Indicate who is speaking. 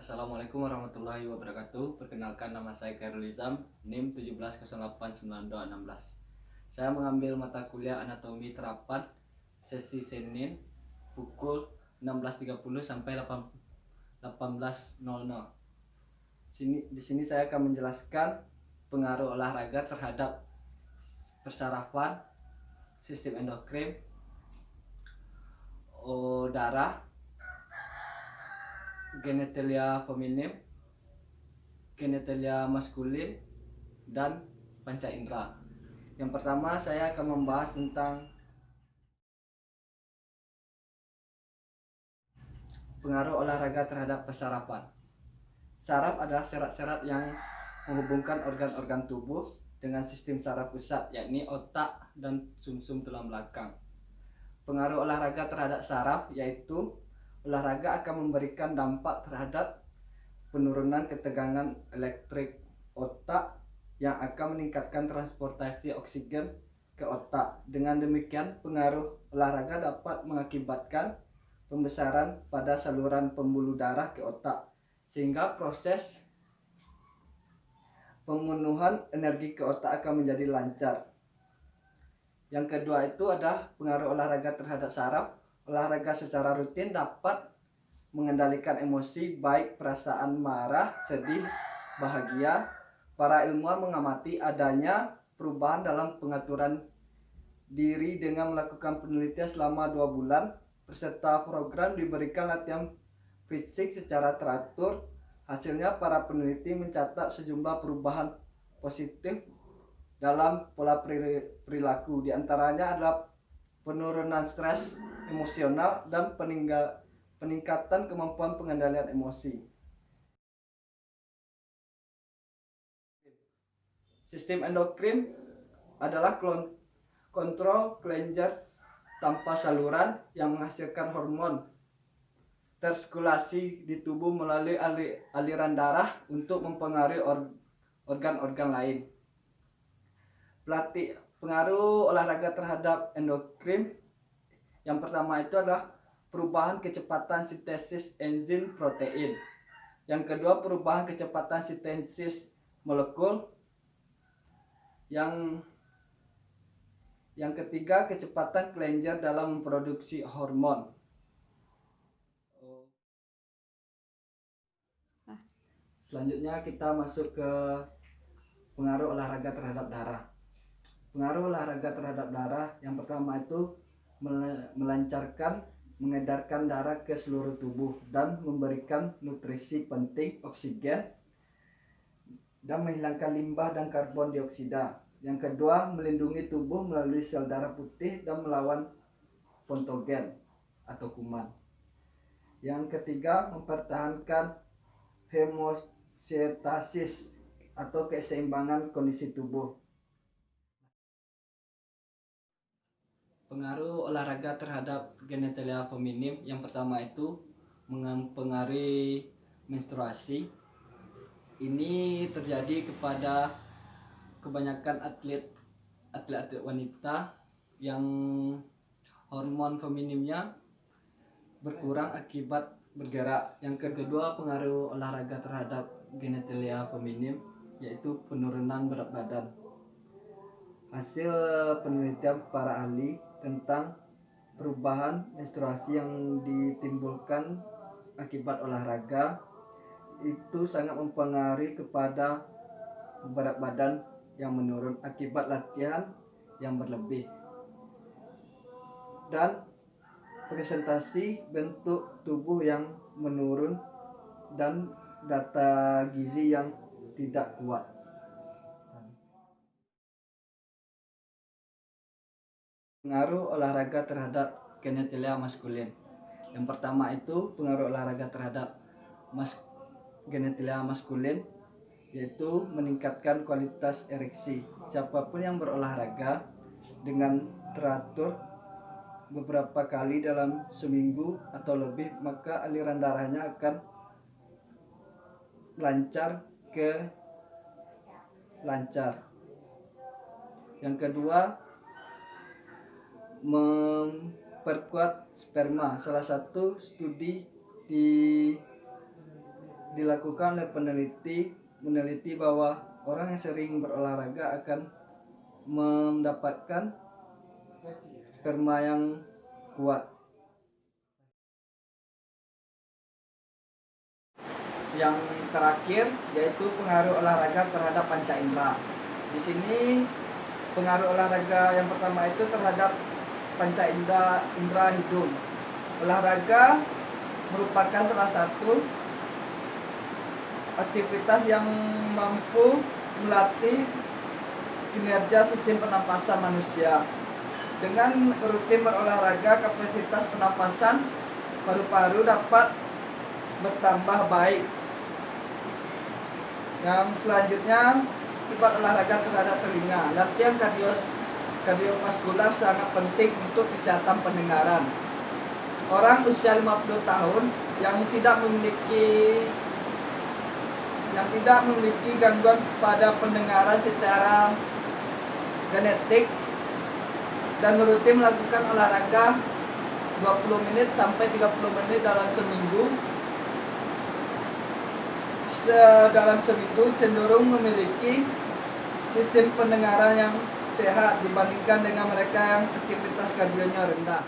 Speaker 1: Assalamualaikum warahmatullahi wabarakatuh. Perkenalkan, nama saya Khairul Izam, NIM 17089216. Saya mengambil mata kuliah anatomi terapan sesi Senin pukul 16.30 sampai 18.00. Di sini saya akan menjelaskan pengaruh olahraga terhadap persarafan, sistem endokrin, darah, genitalia feminim, genitalia maskulin, dan panca indera. Yang pertama, saya akan membahas tentang pengaruh olahraga terhadap persarafan. Saraf adalah serat-serat yang menghubungkan organ-organ tubuh dengan sistem saraf pusat, yakni otak dan sumsum tulang belakang. Pengaruh olahraga terhadap saraf yaitu olahraga akan memberikan dampak terhadap penurunan ketegangan elektrik otak yang akan meningkatkan transportasi oksigen ke otak. Dengan demikian, pengaruh olahraga dapat mengakibatkan pembesaran pada saluran pembuluh darah ke otak, sehingga proses pemenuhan energi ke otak akan menjadi lancar. Yang kedua itu adalah pengaruh olahraga terhadap saraf. Olahraga secara rutin dapat mengendalikan emosi, baik perasaan marah, sedih, bahagia. Para ilmuwan mengamati adanya perubahan dalam pengaturan diri dengan melakukan penelitian selama 2 bulan. Peserta program diberikan latihan fisik secara teratur. Hasilnya, para peneliti mencatat sejumlah perubahan positif dalam pola perilaku. Di antaranya adalah penurunan stres emosional dan peningkatan kemampuan pengendalian emosi. Sistem endokrin adalah kontrol kelenjar tanpa saluran yang menghasilkan hormon tersirkulasi di tubuh melalui aliran darah untuk mempengaruhi organ-organ lain. Pengaruh olahraga terhadap endokrin yang pertama itu adalah perubahan kecepatan sintesis enzim protein. Yang kedua, perubahan kecepatan sintesis molekul. Yang ketiga, kecepatan kelenjar dalam memproduksi hormon. Selanjutnya kita masuk ke pengaruh olahraga terhadap darah. Pengaruh olahraga terhadap darah yang pertama itu melancarkan mengedarkan darah ke seluruh tubuh dan memberikan nutrisi penting, oksigen, dan menghilangkan limbah dan karbon dioksida. Yang kedua, melindungi tubuh melalui sel darah putih dan melawan patogen atau kuman. Yang ketiga, mempertahankan homeostasis atau keseimbangan kondisi tubuh. Pengaruh olahraga terhadap genitalia feminim yang pertama itu mempengaruhi menstruasi. Ini terjadi kepada kebanyakan atlet wanita yang hormon feminimnya berkurang akibat bergerak. Yang kedua, pengaruh olahraga terhadap genitalia feminim yaitu penurunan berat badan. Hasil penelitian para ahli tentang perubahan menstruasi yang ditimbulkan akibat olahraga itu sangat mempengaruhi kepada berat badan yang menurun akibat latihan yang berlebih dan presentasi bentuk tubuh yang menurun dan data gizi yang tidak kuat. Pengaruh olahraga terhadap genitalia maskulin. Yang pertama itu pengaruh olahraga terhadap genitalia maskulin yaitu meningkatkan kualitas ereksi. Siapapun yang berolahraga dengan teratur beberapa kali dalam seminggu atau lebih, maka aliran darahnya akan lancar. Yang kedua, memperkuat sperma. Salah satu studi di dilakukan oleh meneliti bahwa orang yang sering berolahraga akan mendapatkan sperma yang kuat. Yang terakhir yaitu pengaruh olahraga terhadap panca indera. Di sini pengaruh olahraga yang pertama itu terhadap panca indera hidung. Olahraga merupakan salah satu aktivitas yang mampu melatih kinerja sistem pernapasan manusia. Dengan rutin berolahraga, kapasitas pernapasan paru-paru dapat bertambah baik. Yang selanjutnya, sifat olahraga terhadap telinga. Latihan kardiovaskular sangat penting untuk kesehatan pendengaran. Orang usia 50 tahun yang tidak memiliki gangguan pada pendengaran secara genetik dan rutin melakukan olahraga 20 menit sampai 30 menit dalam seminggu cenderung memiliki sistem pendengaran yang sehat dibandingkan dengan mereka yang aktivitas kardionya rendah.